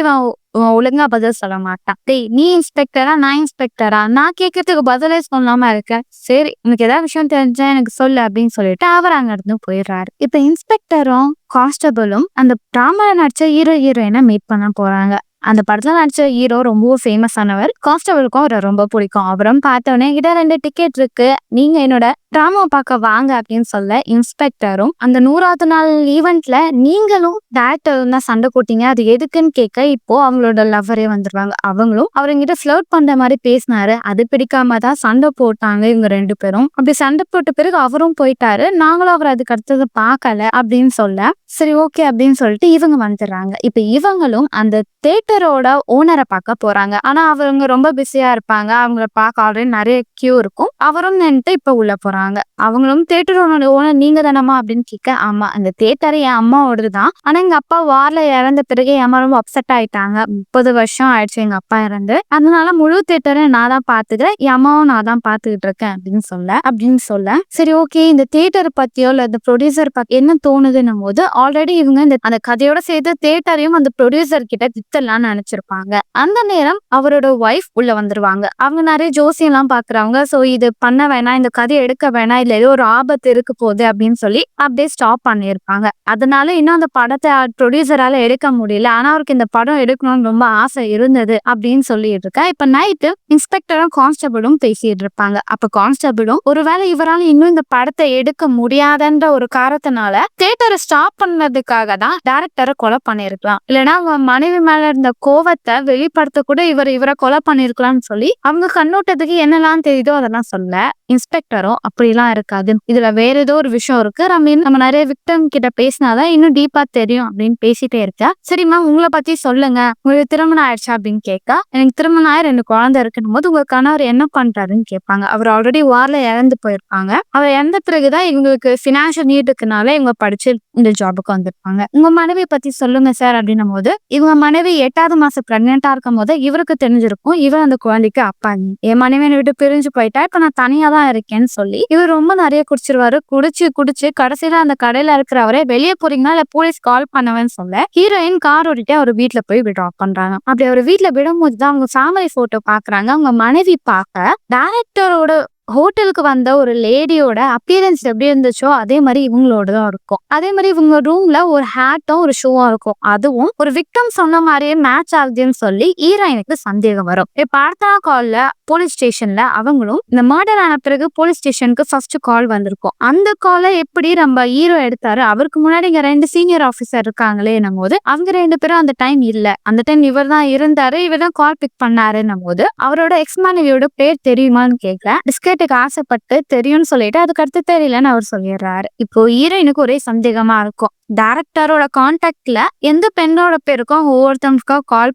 ஒழுங்கா பதில் சொல்ல மாட்டான். டேய் நீ இன்ஸ்பெக்டரா நான் இன்ஸ்பெக்டரா, நான் கேட்கறதுக்கு பதிலே சொல்லாம இருக்க, சரி உனக்கு ஏதாவது விஷயம் தெரிஞ்சா எனக்கு சொல்லு அப்படின்னு சொல்லிட்டு அவர் அங்க இருந்து போயிடுறாரு. இப்ப இன்ஸ்பெக்டரும் கான்ஸ்டபிளும் அந்த டிராமால நடிச்ச ஹீரோயினை மீட் பண்ண போறாங்க. அந்த படத்துல நடிச்ச ஹீரோ ரொம்ப ஃபேமஸ் ஆனவர், கான்ஸ்டபிளுக்கும் அவரை ரொம்ப பிடிக்கும். அவரும் பார்த்தோன்னே கிட்ட 2 டிக்கெட் இருக்கு, நீங்க என்னோட டிராமா பார்க்க வாங்க அப்படின்னு சொல்ல இன்ஸ்பெக்டரும் அந்த 100வது நாள் ஈவெண்ட்ல நீங்களும் டேரக்டரும் தான் சண்டை போட்டீங்க, அது எதுக்குன்னு கேட்க இப்போ அவங்களோட லவ்வரே வந்துருவாங்க. அவங்களும் அவர்கிட்ட ஃப்ளர்ட் பண்ற மாதிரி பேசினாரு, அது பிடிக்காம தான் சண்டை போட்டாங்க இவங்க 2 பேரும். அப்படி சண்டை போட்ட பிறகு அவரும் போயிட்டாரு, நாங்களும் அவர் அதுக்கு அடுத்தது பார்க்கல அப்படின்னு சொல்ல சரி ஓகே அப்படின்னு சொல்லிட்டு இவங்க வந்துடுறாங்க. இப்ப இவங்களும் அந்த தியேட்டரோட ஓனரை பார்க்க போறாங்க. ஆனா அவங்க ரொம்ப பிஸியா இருப்பாங்க, அவங்கள பார்க்க ஆல்ரெடி நிறைய கியூ இருக்கும். அவரும் நின்னுட்டு இப்ப உள்ள போறாங்க. போறாங்க. அவங்களும் தியேட்டரோட ஓனர் நீங்க தானம்மா அப்படின்னு கேட்க, ஆமா அந்த தியேட்டர் என் அம்மாவோடது தான். ஆனா எங்க அப்பா வார்ல இறந்த பிறகு என் அம்மா ரொம்ப அப்செட் ஆயிட்டாங்க. 30 வருஷம் ஆயிடுச்சு எங்க அப்பா இறந்து. அதனால முழு தியேட்டரையும் நான் தான் பாத்துக்கிறேன். என் அம்மாவும் நான் தான் பாத்துக்கிட்டு இருக்கேன் அப்படின்னு சொல்ல சரி ஓகே இந்த தியேட்டர் பத்தியோ இல்ல இந்த ப்ரொடியூசர் பத்தி என்ன தோணுதுன்னும் போது ஆல்ரெடி இவங்க அந்த கதையோட சேர்த்து தியேட்டரையும் அந்த ப்ரொடியூசர் கிட்ட வித்தலாம்னு நினைச்சிருப்பாங்க. அந்த நேரம் அவரோட ஒய்ஃப் உள்ள வந்துருவாங்க. அவங்க நிறைய ஜோசியம் எல்லாம் பாக்குறாங்க. சோ இது பண்ண வேணாம், இந்த கதையை எடுக்க வேணாம், இல்ல ஏதோ ஒரு ஆபத்து இருக்க போகுது அப்படின்னு சொல்லி அப்படியே ஸ்டாப் பண்ணிருப்பாங்க. அதனால இன்னும் அந்த படத்தை ப்ரொடியூசரால எடுக்க முடியல. ஆனா அவருக்கு இந்த படம் எடுக்கணும்னு ரொம்ப ஆசை இருந்தது அப்படின்னு சொல்லிட்டு இருக்கா. இப்ப நைட்டு இன்ஸ்பெக்டரும் கான்ஸ்டபிளும் பேசிட்டு இருப்பாங்க. அப்ப கான்ஸ்டபிளும் ஒருவேளை இவரால் இன்னும் இந்த படத்தை எடுக்க முடியாதுன்ற ஒரு காரணத்தினால தியேட்டரை ஸ்டாப் பண்ணதுக்காக தான் டைரக்டரை கொலை பண்ணிருக்கலாம், இல்லைன்னா அவங்க மனைவி மேல இருந்த கோவத்தை வெளிப்படுத்த கூட இவரை கொலை பண்ணிருக்கலாம்னு சொல்லி அவங்க கண்ணோட்டத்துக்கு என்னெல்லாம் தெரியுதோ அதெல்லாம் சொல்ல இன்ஸ்பெக்டரும் அப்படிலாம் இருக்காது, இதுல வேற ஏதோ ஒரு விஷயம் இருக்கு, நம்ம நிறைய விக்டம் கிட்ட பேசினாதான் இன்னும் டீப்பா தெரியும் அப்படின்னு பேசிட்டே இருக்கா. சரிம்மா உங்களை பத்தி சொல்லுங்க, உங்களுக்கு திருமணம் ஆயிடுச்சா அப்படின்னு கேட்கா. எனக்கு திருமணம் ஆயி 2 குழந்தை இருக்குன்னு போது உங்க கணவர் என்ன பண்றாருன்னு கேட்பாங்க. அவர் ஆல்ரெடி வார்ல இறந்து போயிருப்பாங்க. அவர் இறந்த பிறகுதான் இவங்களுக்கு பினான்சியல் நீடுக்குனால இவங்க படிச்சு இந்த ஜாபுக்கு வந்திருப்பாங்க. உங்க மனைவி பத்தி சொல்லுங்க சார் அப்படின்னும் போது இவங்க மனைவி 8வது மாசம் பிரெக்னெண்டா இருக்கும் போது இவருக்கு தெரிஞ்சிருக்கும் இவர் அந்த குழந்தைக்கு அப்பா, என் மனைவியை விட்டு பிரிஞ்சு போயிட்டா இப்ப நான் தனியா தான் இருக்கேன்னு சொல்லி இவர் ரொம்ப நிறைய குடிச்சிருவாரு. குடிச்சு கடைசியில அந்த கடையில இருக்கிறவரே வெளியே போறீங்கன்னா இல்ல போலீஸ் கால் பண்ணுவேன்னு சொல்ல ஹீரோயின் கார் ஓட்டிட்டு அவர் வீட்டுல போய் ட்ராப் பண்றாங்க. அப்படி அவர் வீட்டுல விடும்போதுதான் அவங்க ஃபேமிலி போட்டோ பாக்குறாங்க. அவங்க மனைவி பார்க்க டைரக்டரோட ஹோட்டலுக்கு வந்த ஒரு லேடியோட அப்பியரன்ஸ் எப்படி இருந்துச்சோ அதே மாதிரி இவங்களோட தான் இருக்கும். அதே மாதிரி இவங்க ரூம்ல ஒரு ஹேட்டும் ஒரு ஷூவும் இருக்கும். அதுவும் ஒரு விக்டம் சொன்ன மாதிரியே மேட்ச் ஆகுதுன்னு சொல்லி ஹீரோயினுக்கு சந்தேகம் வரும். இப்ப அடுத்த கால்ல போலீஸ் ஸ்டேஷன்ல அவங்களும் இந்த மர்டர் ஆன பிறகு போலீஸ் ஸ்டேஷனுக்கு ஃபர்ஸ்ட் கால் வந்திருக்கும். அந்த காலை எப்படி நம்ம ஹீரோ எடுத்தாரு, அவருக்கு முன்னாடி இங்க 2 சீனியர் ஆபீசர் இருக்காங்களே போது அவங்க 2 பேரும் அந்த டைம் இல்ல, அந்த டைம் இவர் தான் இருந்தாரு, இவர் தான் கால் பிக் பண்ணாருன்னும் போது அவரோட எக்ஸ் மனைவியோட பேர் தெரியுமான்னு கேட்கல. ஆசைப்பட்டு தெரியும்னு சொல்லிட்டு அதுக்கு அடுத்து தெரியலன்னு அவர் சொல்லிடுறாரு. இப்போ ஹீரோயினுக்கு ஒரே சந்தேகமா இருக்கும். டைரக்டரோட கான்டாக்ட்ல எந்த பெண்ணோட பேருக்கும் ஒவ்வொருத்தவங்களுக்கும் கால்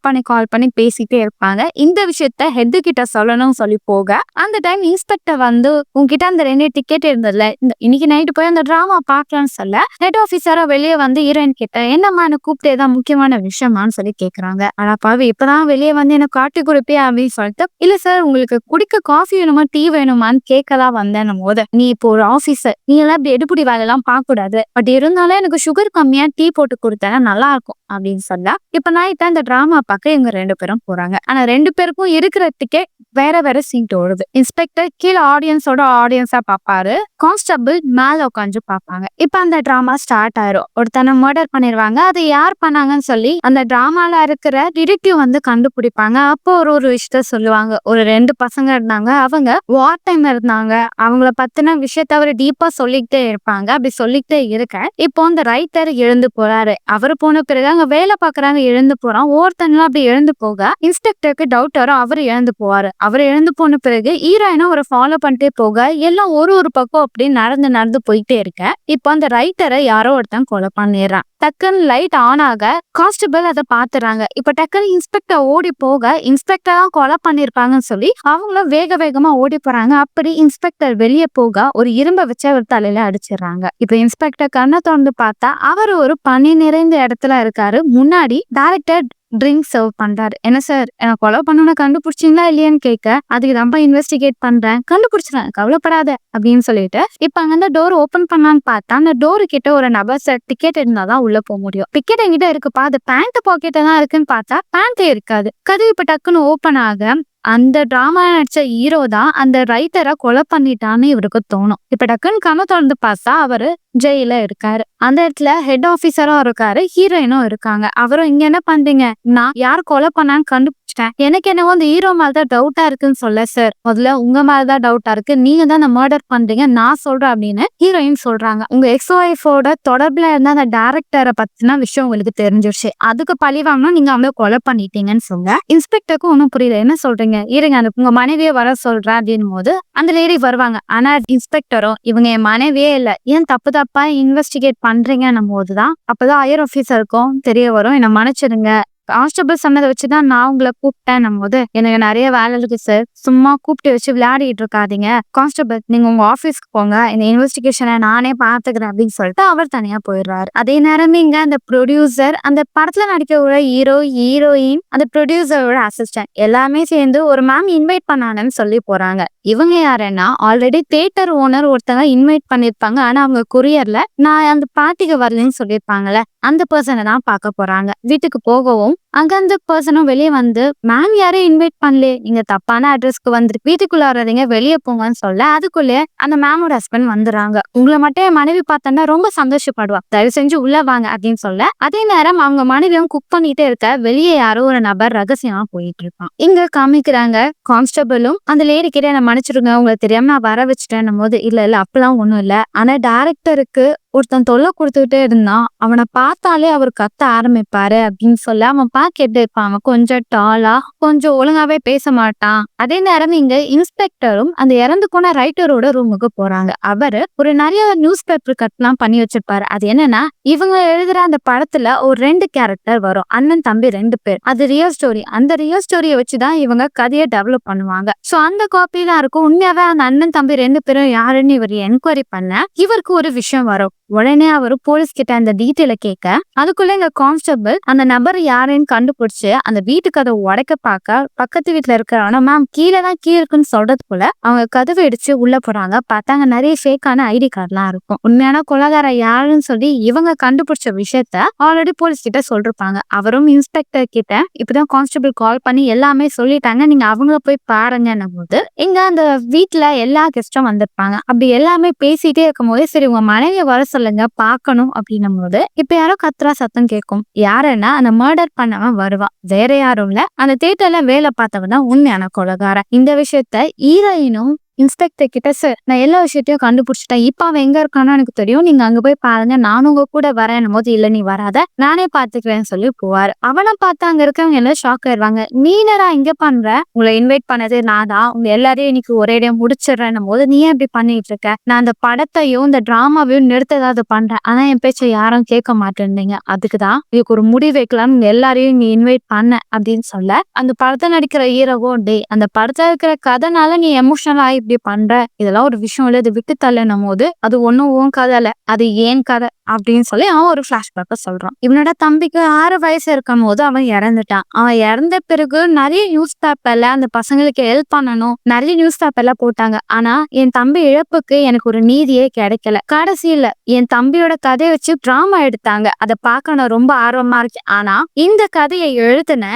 பண்ணி பேசிட்டே இருப்பாங்க. இந்த விஷயத்த ஹெட் கிட்ட சொல்லணும்னு சொல்லி போக அந்த டைம் இன்ஸ்பெக்டர் வந்து உங்ககிட்ட அந்த 2 டிக்கெட் இருந்ததுல இன்னைக்கு நைட்டு போய் அந்த டிராமா பாக்கலாம்னு சொல்ல ஹெட் ஆபீசரா வெளியே வந்து ஹீரோயின் கிட்ட என்னம்மா என்ன கூப்பிட்டு ஏதாவது முக்கியமான விஷயமான்னு சொல்லி கேக்குறாங்க. ஆனா பாவி இப்பதான் வெளியே வந்து என்ன காட்டி கொடுப்பே அப்படின்னு சொல்லிட்டு இல்ல சார் உங்களுக்கு குடிக்க காஃபி வேணுமா டீ வேணுமான்னு கேட்கலாம் வந்தேன் போது நீ இப்போ ஒரு ஆபீசர், நீ எல்லாம் இப்படி எடுபடி வேலை எல்லாம் பார்க்க கூடாது, பட் இருந்தாலும் எனக்கு சுகர் கம்மியா டீ போட்டு கொடுத்தா நல்லா இருக்கும் அப்படின்னு சொல்ல இப்ப நைட்டா இந்த டிராமா பார்க்க இவங்க 2 பேரும் போறாங்க. ஆனா 2 பேருக்கும் இருக்கிற டிக்கெட் வேற சீட் ஓடுது. இன்ஸ்பெக்டர் கீழே ஆடியன்ஸா பாப்பாரு, கான்ஸ்டபிள் மேல உட்காந்து பாப்பாங்க. இப்ப அந்த டிராமா ஸ்டார்ட் ஆயிரும். ஒருத்தனை மர்டர் பண்ணிருவாங்க. அதை யார் பண்ணாங்கன்னு சொல்லி அந்த டிராமால இருக்கிற டிடெக்டிவ் வந்து கண்டுபிடிப்பாங்க. அப்போ ஒரு விஷயத்த சொல்லுவாங்க. ஒரு 2 பசங்க இருந்தாங்க, அவங்க வார் டைம் இருந்தாங்க, அவங்கள பத்தின விஷயத்த அவர் டீப்பா சொல்லிக்கிட்டே இருப்பாங்க. அப்படி சொல்லிக்கிட்டே இருக்க இப்போ அந்த ரைட்டர் எழுந்து போறாரு. அவர் போன பிறகு அங்க வேலை பாக்குறாங்க, எழுந்து போறான். ஒவ்வொருத்தங்களும் அப்படி எழுந்து போக இன்ஸ்பெக்டருக்கு டவுட் வரும், அவர் எழுந்து போவாரு. அவர் எழுந்து போன பிறகு ஹீரோயினும் அவரை ஃபாலோ பண்ணிட்டே போக எல்லாம் ஒரு பக்கம் அப்படி நடந்து போயிட்டே இருக்க இப்போ அந்த ரைட்டரை யாரோ ஒருத்தன் கொலை பண்ணிடுறான். டக்குன்னு லைட் ஆன் ஆக கான்ஸ்டபிள் அதை பாத்துறாங்க. இப்ப டக்குன்னு இன்ஸ்பெக்டர் ஓடி போக இன்ஸ்பெக்டர் தான் கொலை பண்ணிருப்பாங்கன்னு சொல்லி அவங்களும் வேகமா ஓடி போறாங்க. அப்படி இன்ஸ்பெக்டர் வெளியே போக ஒரு இரும்பை வச்சு அவர் தலையில அடிச்சிடுறாங்க. இப்ப இன்ஸ்பெக்டர் கண்ணை திறந்து பார்த்தா அவர் ஒரு பனி நிறைந்த இடத்துல இருக்காரு. முன்னாடி டைரக்டர் ட்ரிங்க் சர்வ் பண்றாரு. என்ன சார் எனக்கு கொலை பண்ணணும்னு கண்டுபிடிச்சிங்களா இல்லையான்னு கேட்க அதுக்கு ரொம்ப இன்வெஸ்டிகேட் பண்றேன், கண்டுபிடிச்சிடறேன் கவலைப்படாத அப்படின்னு சொல்லிட்டு இப்ப அங்க டோர் ஓபன் பண்ணலான்னு பார்த்தா அந்த டோரு கிட்ட ஒரு நபர் சார் டிக்கெட் இருந்தாதான் உள்ள போக முடியும், டிக்கெட் என்கிட்ட இருக்குப்பா, அது பேண்ட் பாக்கெட்ட தான் இருக்குன்னு பார்த்தா பேண்டே இருக்காது. கதவு இப்ப டக்குன்னு ஓபன் ஆக அந்த டிராமா நடிச்ச ஹீரோ தான் அந்த ரைட்டரை கொலை பண்ணிட்டான்னு இவருக்கு தோணும். இப்ப டக்குன்னு கண்ணை திறந்து பார்த்தா அவரு ஜெயில இருக்காரு. அந்த இடத்துல ஹெட் ஆபீசரும் இருக்காரு, ஹீரோயினும் இருக்காங்க. அவரும் இங்க என்ன பண்றீங்க, நான் யார் கொலை பண்ணான்னு கண்டுபிடிச்சிட்டேன், எனக்கு என்னவோ அந்த ஹீரோ மேலதான் டவுட்டா இருக்குன்னு சொல்ல சார் முதல்ல உங்க மேலதான் டவுட்டா இருக்கு, நீங்க தான் அந்த மர்டர் பண்றீங்க நான் சொல்றேன் அப்படின்னு ஹீரோயின் சொல்றாங்க. உங்க எக்ஸ் ஒய்ஃபோட தொடர்புல இருந்த அந்த டைரக்டரை பத்தின விஷயம் உங்களுக்கு தெரிஞ்சிருச்சு, அதுக்கு பழி வாங்கணும், நீங்க அவங்க கொலை பண்ணிட்டீங்கன்னு சொல்ல இன்ஸ்பெக்டருக்கும் ஒன்னும் புரியல, என்ன சொல்றீங்க, இருங்க அந்த உங்க மனைவியே வர சொல்றேன் அப்படின்னு போது அந்த லேடி வருவாங்க. ஆனா இன்ஸ்பெக்டரும் இவங்க என் மனைவியே இல்ல, ஏன் தப்பா இன்வெஸ்டிகேட் பண்றீங்கன்னும் போதுதான் அப்பதான் ஹையர் ஆபீசருக்கும் தெரிய வரும், என்ன மன்னிச்சிடுங்க கான்ஸ்டபிள் சொன்னதை வச்சுதான் நான் உங்களை கூப்பிட்டேன் போது எனக்கு நிறைய வேலை இருக்கு சார், சும்மா கூப்பிட்டு வச்சு விளையாடிட்டு இருக்காதீங்க, கான்ஸ்டபிள் நீங்க உங்க ஆபீஸ்க்கு போங்க, இந்த இன்வெஸ்டிகேஷனை நானே பாத்துக்கிறேன் அப்படின்னு சொல்லிட்டு அவர் தனியா போயிடுறாரு. அதே நேரம் இங்க அந்த ப்ரொடியூசர், அந்த படத்துல நடிக்கிற ஹீரோ, ஹீரோயின், அந்த ப்ரொடியூசரோட அசிஸ்டன்ட் எல்லாமே சேர்ந்து ஒரு மேம் இன்வைட் பண்ணாங்கன்னு சொல்லி போறாங்க. இவங்க யாருன்னா ஆல்ரெடி தியேட்டர் ஓனர் ஒருத்தங்க இன்வைட் பண்ணிருப்பாங்க. ஆனா அவங்க கொரியர்ல நான் அந்த பார்ட்டிக்கு வரலன்னு சொல்லியிருப்பாங்கல்ல, அந்த பர்சனை தான் பார்க்க போறாங்க. வீட்டுக்கு போகவும் அங்க அந்த பர்சனும் வெளியே வந்து, மேம் யாரையும் இன்வைட் பண்ணல, நீங்க தப்பான அட்ரஸ்க்கு வந்துட்டு வீட்டுக்குள்ள வர்றீங்க, வெளியே போங்கன்னு சொல்ல அதுக்குள்ளே அந்த மேமோட ஹஸ்பண்ட் வந்துடுறாங்க. உங்களை மட்டும் என் மனைவி பார்த்தா ரொம்ப சந்தோஷப்படுவா, தயவு செஞ்சு உள்ள வாங்க அப்படின்னு சொல்ல அதே நேரம் அவங்க மனைவியும் குக் பண்ணிட்டே இருக்க வெளியே யாரோ ஒரு நபர் ரகசியமா போயிட்டு இருப்பான். இங்க காமிக்கிறாங்க கான்ஸ்டபிளும் அந்த லேடி கிட்ட என்ன மன்னிச்சிருங்க, உங்களை தெரியாம நான் வர வச்சுட்டேன் போது, இல்ல அப்பெல்லாம் ஒண்ணும் இல்ல, ஆனா டைரக்டருக்கு ஒருத்தன் தொல்லை கொடுத்துக்கிட்டே இருந்தான், அவனை பார்த்தாலே அவர் கத்த ஆரம்பிப்பாரு அப்படின்னு சொல்ல அவன் பார்க்க எப்படி இருப்பான், அவன் கொஞ்சம் டாலா கொஞ்சம் ஒழுங்காவே பேச மாட்டான். அதே நேரம் இங்க இன்ஸ்பெக்டரும் அந்த இறந்து போன ரைட்டரோட ரூமுக்கு போறாங்க. அவரு ஒரு நிறைய நியூஸ் பேப்பர் கட்லாம் பண்ணி வச்சிருப்பாரு. அது என்னன்னா இவங்க எழுதுற அந்த படத்துல ஒரு 2 கேரக்டர் வரும், அண்ணன் தம்பி 2 பேர், அது ரியல் ஸ்டோரி. அந்த ரியல் ஸ்டோரியை வச்சுதான் இவங்க கதையை டெவலப் பண்ணுவாங்க. சோ அந்த காப்பி தான் இருக்கும். உண்மையாவே அந்த அண்ணன் தம்பி 2 பேரும் யாருன்னு இவர் என்கொயரி பண்ண இவருக்கு ஒரு விஷயம் வரும். உடனே அவரு போலீஸ் கிட்ட அந்த டீட்டெயில கேட்க அதுக்குள்ள எங்க கான்ஸ்டபிள் அந்த நபர் யாருன்னு கண்டுபிடிச்சு அந்த வீட்டுக்கு அதை உடைக்க பார்க்க பக்கத்து வீட்டுல இருக்கிறவன மேம் கீழே இருக்குன்னு சொல்றதுக்குள்ள அவங்க கதவை இடிச்சு உள்ள போறாங்க. பார்த்தாங்க நிறைய ஃபேக்கான ஐடி கார்ட்லாம் இருக்கும். உண்மையான கொலைகார யாருன்னு சொல்லி இவங்க கண்டுபிடிச்ச விஷயத்த ஆல்ரெடி போலீஸ் கிட்ட சொல்லிருப்பாங்க. அவரும் இன்ஸ்பெக்டர் கிட்ட இப்பதான் கான்ஸ்டபிள் கால் பண்ணி எல்லாமே சொல்லிட்டாங்க, நீங்க அவங்கள போய் பாருங்கன்னும் போது இங்க அந்த வீட்டுல எல்லா கெஸ்டும் வந்திருப்பாங்க. அப்படி எல்லாமே பேசிட்டே இருக்கும் போதே சரி உங்க மனைவியை வர சொல்லுங்க பாக்கணும் அப்படின்னும் போது இப்ப யாரோ கத்துறா சத்தம் கேட்கும். யாருன்னா அந்த மர்டர் பண்ணவன் வருவான். வேற யாரும் இல்ல, அந்த தியேட்டர்ல வேலை பார்த்தவன் தான் உண்மையான கொலைகாரன். இந்த விஷயத்த ஹீரோயினும் இன்ஸ்பெக்டர் கிட்ட சார் நான் எல்லா விஷயத்தையும் கண்டுபிடிச்சிட்டேன், இப்ப அவன் எங்க இருக்கானோ எனக்கு தெரியும், நீங்க அங்க போய் பாருங்க, நானும் உங்க கூட வரேன் போது இல்ல நீ வராத நானே பாத்துக்கிறேன்னு சொல்லி போவாரு. அவனை பார்த்து அங்க இருக்கவங்க எல்லாம் ஷாக் ஆயிடுவாங்க. நீ என்னடா இங்க பண்ற, உங்களை இன்வைட் பண்ணது நான் தான், உங்க எல்லாரையும் இன்னைக்கு ஒரே இடம் முடிச்சிடுறேன் போது நீ ஏன் இப்படி பண்ணிட்டு இருக்க, நான் அந்த படத்தையும் இந்த டிராமாவையும் நிறுத்த ஏதாவது பண்றேன், ஆனா என் பேச்சை யாரும் கேட்க மாட்டேன்றீங்க, அதுக்குதான் இதுக்கு ஒரு முடிவு வைக்கலாம், எல்லாரையும் நீ இன்வைட் பண்ண அப்படின்னு சொல்ல அந்த படத்தை நடிக்கிற ஹீரோவோ டே அந்த படத்துல இருக்கிற கதைனால நீ எமோஷனல் ஆகி இப்படி பண்ற, இதெல்லாம் ஒரு விஷயம் இல்ல, இது விட்டு தள்ளணும் போது அது ஒன்னும் உன் கதை இல்ல, அது ஏன் கதை அப்படின்னு சொல்லி அவன் ஒரு பிளாஷ்பேக்க சொல்றான். இவனோட தம்பிக்கு 6 வயசு இருக்கும் போது அவன் இறந்துட்டான். அவன் இறந்த பிறகு நிறைய நியூஸ் பேப்பர்ல அந்த பசங்களுக்கு ஹெல்ப் பண்ணணும் நிறைய நியூஸ் பேப்பர்ல போட்டாங்க. ஆனா என் தம்பி இழப்புக்கு எனக்கு ஒரு நீதியே கிடைக்கல. கடைசியில என் தம்பியோட கதையை வச்சு டிராமா எடுத்தாங்க, அதை பார்க்க நான் ரொம்ப ஆர்வமா இருக்கேன். ஆனா இந்த கதையை எழுதின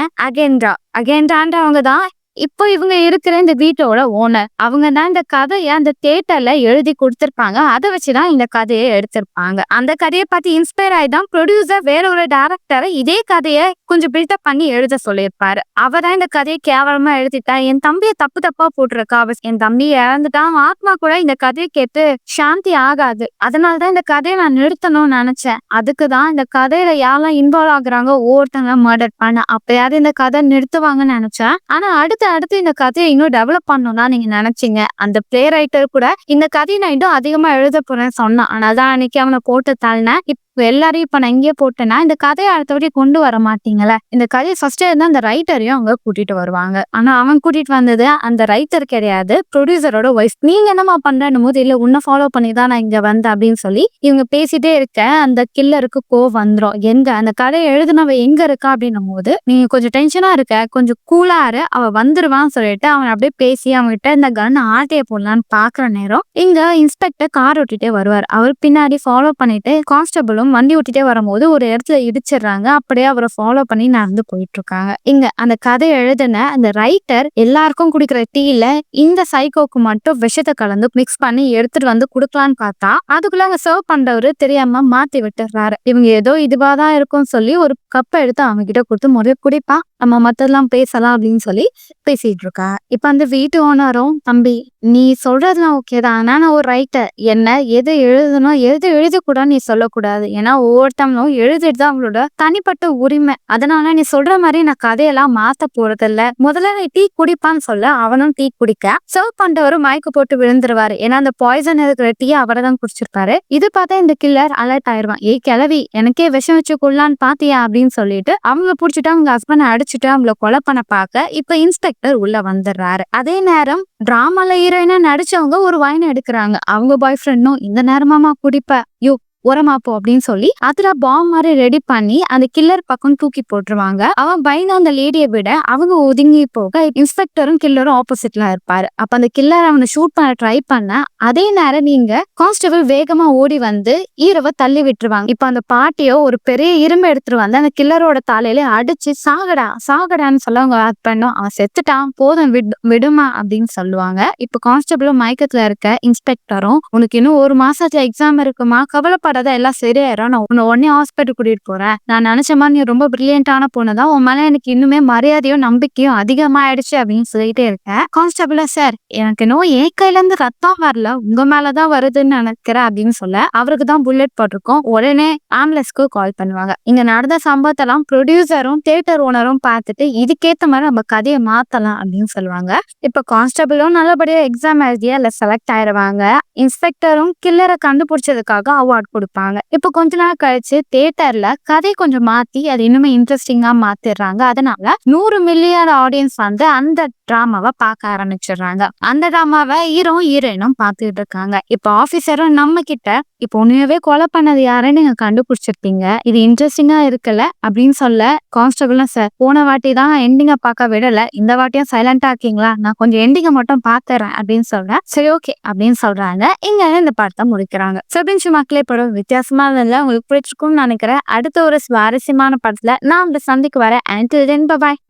அகேண்டான்றவங்க தான் இப்போ இவங்க இருக்கிற இந்த வீட்டோட ஓனர். அவங்க தான் இந்த கதையை அந்த தியேட்டர்ல எழுதி கொடுத்திருப்பாங்க. அதை வச்சுதான் இந்த கதையை எடுத்திருப்பாங்க. அந்த கதையை பார்த்து இன்ஸ்பயர் ஆயிதான் ப்ரொடியூசர் வேற ஒரு டைரக்டரை இதே கதையை கொஞ்சம் பில்டப் பண்ணி எழுத சொல்லியிருப்பாரு. அவதான் இந்த கதையை கேவலமா எழுதிட்டா, என் தம்பியை தப்பா போட்டிருக்கா, என் தம்பி இறந்துட்டான், ஆத்மா கூட இந்த கதையை கேட்டு சாந்தி ஆகாது, அதனாலதான் இந்த கதையை நான் நிறுத்தணும்னு நினைச்சேன். அதுக்குதான் இந்த கதையில யாரெல்லாம் இன்வால்வ் ஆகுறாங்க ஒவ்வொருத்தங்க மர்டர் பண்ண, அப்பயாவது இந்த கதை நிறுத்துவாங்கன்னு நினைச்சேன். ஆனா அடுத்து இந்த கதையை இன்னும் டெவலப் பண்ணணும்னா நீங்க நினைச்சீங்க. அந்த பிளே ரைட்டர் கூட இந்த கதையை நான் இன்னும் அதிகமா எழுத போறேன்னு சொன்னான். ஆனா அதான் அன்னைக்கு அவனை போட்டு தள்ளினேன். எல்லாரையும் இப்ப நான் இங்கே போட்டேன்னா இந்த கதையை அடுத்தபடி கொண்டு வர மாட்டீங்களே. இந்த கதையை ஃபர்ஸ்ட் இருந்தா அந்த ரைட்டரையும் அவங்க கூட்டிட்டு வருவாங்க. ஆனா அவன் கூட்டிட்டு வந்தது அந்த ரைட்டர் கிடையாது, ப்ரொடியூசரோட வைஃப். நீங்க என்னமா பண்றேன்னு போது இல்ல உன்னை ஃபாலோ பண்ணி தான் நான் இங்க வந்தேன் அப்படின்னு சொல்லி இவங்க பேசிட்டே இருக்க அந்த கில்லருக்கு வந்துரும். எங்க அந்த கதையை எழுதுனவ எங்க இருக்கா அப்படின்னும் போது நீங்க கொஞ்சம் டென்ஷனா இருக்க, கொஞ்சம் கூலா இரு, அவ வந்துருவான்னு சொல்லிட்டு அவன் அப்படியே பேசி அவங்ககிட்ட இந்த கன் ஆட்டைய போடலான்னு பாக்குற நேரம் இங்க இன்ஸ்பெக்டர் கார் ஓட்டிட்டே வருவார். அவர் பின்னாடி ஃபாலோ பண்ணிட்டு கான்ஸ்டபிளும் வண்டி ஓட்டிட்டே வரும்போது ஒரு இடத்துல இடிச்சிடுறாங்க. அப்படியே அவரை ஃபாலோ பண்ணி நடந்து போயிட்டு இருக்காங்க. இங்க அந்த கதை எழுதின அந்த ரைட்டர் எல்லாருக்கும் குடிக்கிற டீல இந்த சைக்கோக்கு மட்டும் விஷத்தை கலந்து மிக்ஸ் பண்ணி எடுத்துட்டு வந்து குடுக்கலான்னு பார்த்தா அதுக்குள்ள அங்க சர்வ் பண்றவரு தெரியாம மாத்தி விட்டுறாரு. இவங்க ஏதோ இதுவாதான் இருக்கும்னு சொல்லி ஒரு கப்பை எடுத்து அவங்க கிட்ட கொடுத்து முறைய குடிப்பா, நம்ம மத்ததெல்லாம் பேசலாம் அப்படின்னு சொல்லி பேசிட்டு இருக்கா. இப்ப அந்த வீட்டு ஓனரும், தம்பி நீ சொல்றதுலாம் ஓகே தான். ஆனா நான் ஒரு ரைட்டர். என்ன எது எழுதணும், எது எழுதக்கூடாதுன்னு நீ சொல்லக்கூடாது. ஏன்னா ஒவ்வொருத்தவங்களும் எழுதுறது தான் அவங்களோட தனிப்பட்ட உரிமை. அதனால நீ சொல்ற மாதிரி நான் கதையெல்லாம் மாத்த போறதில்ல. முதல்ல நீ டீ குடிப்பான்னு சொல்ல, அவனும் டீ குடிக்க சர்வ் பண்றவரு மயக்க போட்டு விழுந்துருவாரு. ஏன்னா அந்த பாய்சன் இருக்கிற டீ அவரை தான் குடிச்சிருப்பாரு. இது பார்த்தா இந்த கில்லர் அலர்ட் ஆயிருவான். ஏய் கிளவி, எனக்கே விஷம் வச்சு கொள்ளான்னு பாத்தியா அப்படின்னு சொல்லிட்டு அவங்க புடிச்சிட்டு அவங்க ஹஸ்பண்ட் அடிச்சுட்டு அவங்கள கொலை பண்ண பார்க்க இப்ப இன்ஸ்பெக்டர் உள்ள வந்துடுறாரு. அதே நேரம் டிராமால ஹீரோயினா நடிச்சவங்க ஒரு வைன் எடுக்கிறாங்க. அவங்க பாய் ஃப்ரெண்டும் இந்த நேரமாமா குடிப்ப, யோ உரமாப்போ அப்படின்னு சொல்லி அதுல பாம் மாதிரி ரெடி பண்ணி அந்த கில்லர் பக்கம் தூக்கி போட்டுருவாங்க. அவன் பயந்து அந்த லேடியை விட அவங்க ஒதுங்கி போக இன்ஸ்பெக்டரும் கில்லரும் ஆப்போசிட்ல இருப்பாரு. அப்ப அந்த கில்லர் அவனை ஷூட் பண்ண ட்ரை பண்ண அதே நேரம் நீங்க கான்ஸ்டபிள் வேகமா ஓடி வந்து ஹீரோவை தள்ளி விட்டுருவாங்க. இப்ப அந்த பாட்டியோ ஒரு பெரிய இரும்பு எடுத்துட்டு வந்து அந்த கில்லரோட தலையில அடிச்சு சாகடா சாகடான்னு சொல்ல அவங்க ஹஸ்பண்டும் அவன் செத்துட்டான் போதும் விடுமா அப்படின்னு சொல்லுவாங்க. இப்ப கான்ஸ்டபிளும் மயக்கத்துல இருக்க இன்ஸ்பெக்டரும் உனக்கு இன்னும் 1 மாசத்துல எக்ஸாம் இருக்குமா, கவலைப்படாத எல்லாம் சரியாயிரும், நான் உன்னை உடனே ஹாஸ்பிட்டல் கூட்டிட்டு போறேன். நான் நினைச்ச மாதிரி நீ ரொம்ப பிரில்லியன்டான பொண்ணுதான், உன் மேல எனக்கு இன்னுமே மரியாதையும் நம்பிக்கையும் அதிகமாயிடுச்சு அப்படின்னு சொல்லிட்டே இருக்கேன். கான்ஸ்டபிளா சார் எனக்கு இன்னும் என் கையில இருந்து ரத்தம் வரல, உங்க மேலதான் வருதுன்னு நினைக்கிறேன் அப்படின்னு சொல்ல அவருக்கு தான் புல்லட் போட்டிருக்கோம். உடனே ஆம்புலன்ஸ்க்கு கால் பண்ணுவாங்க. இங்க நடந்த சம்பவத்தெல்லாம் ப்ரொடியூசரும் தியேட்டர் ஓனரும் பார்த்துட்டு இதுக்கேத்த மாதிரி நம்ம கதையை மாத்தலாம் அப்படின்னு சொல்லுவாங்க. இப்ப கான்ஸ்டபிளும் நல்லபடியா எக்ஸாம் எழுதிய அதுல செலக்ட் ஆயிடுவாங்க. இன்ஸ்பெக்டரும் கில்லரை கண்டுபிடிச்சதுக்காக அவார்ட் கொடுப்பாங்க. இப்ப கொஞ்ச நாள் கழிச்சு தியேட்டர்ல கதை கொஞ்சம் மாத்தி அது இன்னுமே இன்ட்ரெஸ்டிங்கா மாத்திடுறாங்க. அதனால 100 மில்லியன் ஆடியன்ஸ் வந்து அந்த டிராமாவை பார்க்க ஆரம்பிச்சிடுறாங்க. அந்த டிராமாவை ஹீரோயினும் பார்த்துட்டு இருக்காங்க. இப்ப ஆபீசரும் நம்ம கிட்ட இப்ப உண்மையாவே கொலை பண்ணது யாருன்னு நீங்க கண்டுபிடிச்சிருப்பீங்க, இது இன்ட்ரெஸ்டிங்கா இருக்குல்ல அப்படின்னு சொல்ல கான்ஸ்டபிளும் சார் போன வாட்டி தான் எண்டிங்க பார்க்க விடல, இந்த வாட்டியும் சைலண்டா இருக்கீங்களா, நான் கொஞ்சம் எண்டிங்க மட்டும் பாத்துறேன் அப்படின்னு சொல்றேன். சரி ஓகே அப்படின்னு சொல்றாங்க. இங்க இந்த படத்தை முடிக்கிறாங்க. சுபின்ஷு மக்களே படம் வித்தியாசமா இருந்ததுல உங்களுக்கு பிடிச்சிருக்கும்னு நினைக்கிறேன். அடுத்த ஒரு சுவாரஸ்யமான படத்துல நான் உங்களை சந்திக்கு வரேன். Until then, bye bye.